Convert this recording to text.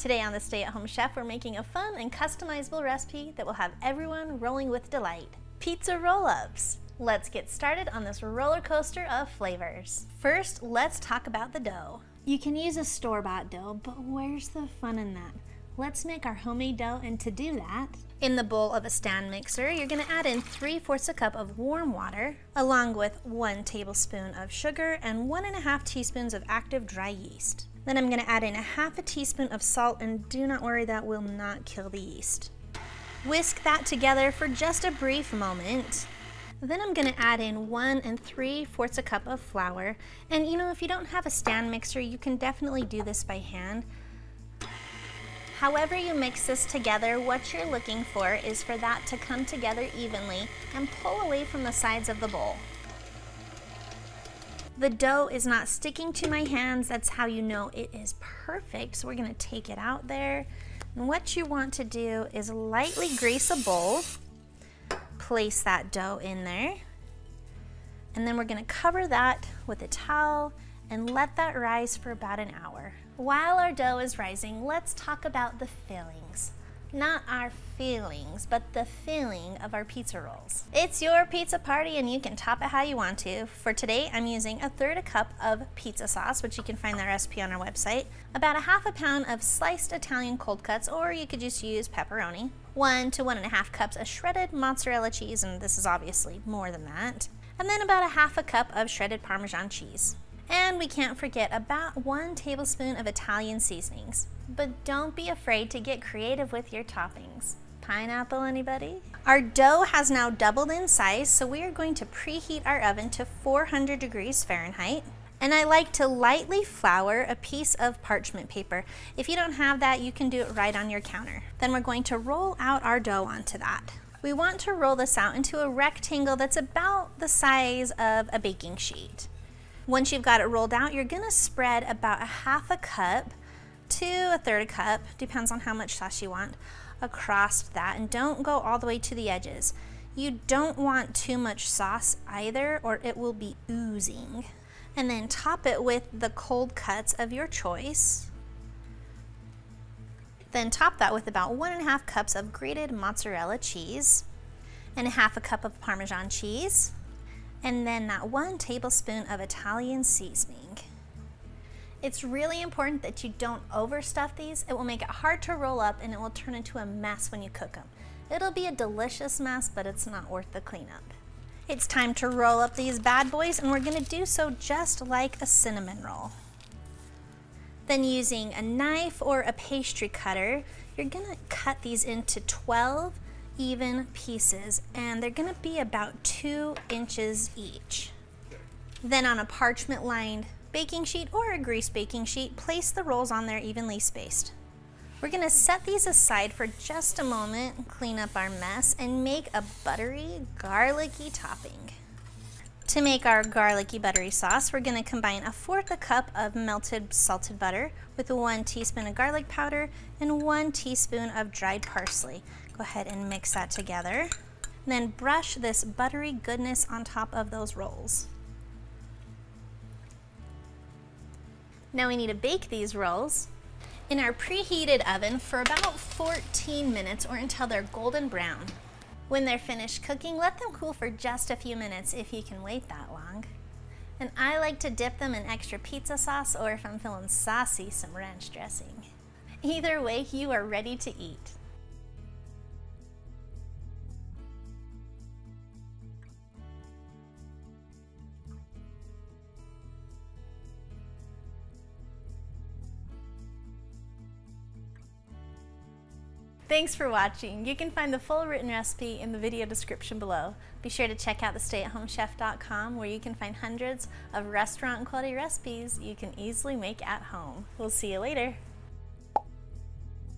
Today on the Stay at Home Chef, we're making a fun and customizable recipe that will have everyone rolling with delight. Pizza roll-ups. Let's get started on this roller coaster of flavors. First, let's talk about the dough. You can use a store-bought dough, but where's the fun in that? Let's make our homemade dough, and to do that, in the bowl of a stand mixer, you're gonna add in 3/4 cup of warm water, along with 1 tablespoon of sugar and 1½ teaspoons of active dry yeast. Then I'm gonna add in 1/2 teaspoon of salt, and do not worry, that will not kill the yeast. Whisk that together for just a brief moment. Then I'm gonna add in 1 3/4 cup of flour. And you know, if you don't have a stand mixer, you can definitely do this by hand. However you mix this together, what you're looking for is for that to come together evenly and pull away from the sides of the bowl. The dough is not sticking to my hands. That's how you know it is perfect. So we're gonna take it out there. And what you want to do is lightly grease a bowl, place that dough in there, and then we're gonna cover that with a towel and let that rise for about an hour. While our dough is rising, let's talk about the fillings. Not our feelings, but the filling of our pizza rolls. It's your pizza party and you can top it how you want to. For today, I'm using 1/3 cup of pizza sauce, which you can find that recipe on our website, about 1/2 pound of sliced Italian cold cuts, or you could just use pepperoni, 1 to 1½ cups of shredded mozzarella cheese, and this is obviously more than that, and then about 1/2 cup of shredded parmesan cheese. And we can't forget about 1 tablespoon of Italian seasonings. But don't be afraid to get creative with your toppings. Pineapple, anybody? Our dough has now doubled in size, so we are going to preheat our oven to 400 degrees Fahrenheit. And I like to lightly flour a piece of parchment paper. If you don't have that, you can do it right on your counter. Then we're going to roll out our dough onto that. We want to roll this out into a rectangle that's about the size of a baking sheet. Once you've got it rolled out, you're gonna spread about 1/2 cup to 1/3 cup, depends on how much sauce you want, across that, and don't go all the way to the edges. You don't want too much sauce either, or it will be oozing. And then top it with the cold cuts of your choice. Then top that with about 1½ cups of grated mozzarella cheese and 1/2 cup of Parmesan cheese. And then that 1 tablespoon of Italian seasoning. It's really important that you don't overstuff these. It will make it hard to roll up and it will turn into a mess when you cook them. It'll be a delicious mess, but it's not worth the cleanup. It's time to roll up these bad boys, and we're gonna do so just like a cinnamon roll. Then using a knife or a pastry cutter, you're gonna cut these into 12 even pieces, and they're gonna be about 2 inches each. Then on a parchment lined baking sheet or a grease baking sheet, place the rolls on there evenly spaced. We're gonna set these aside for just a moment, clean up our mess, and make a buttery, garlicky topping. To make our garlicky buttery sauce, we're gonna combine 1/4 cup of melted salted butter with 1 teaspoon of garlic powder and 1 teaspoon of dried parsley. Go ahead and mix that together. And then brush this buttery goodness on top of those rolls. Now we need to bake these rolls in our preheated oven for about 14 minutes or until they're golden brown. When they're finished cooking, let them cool for just a few minutes if you can wait that long. And I like to dip them in extra pizza sauce, or if I'm feeling saucy, some ranch dressing. Either way, you are ready to eat. Thanks for watching. You can find the full written recipe in the video description below. Be sure to check out thestayathomechef.com, where you can find hundreds of restaurant quality recipes you can easily make at home. We'll see you later.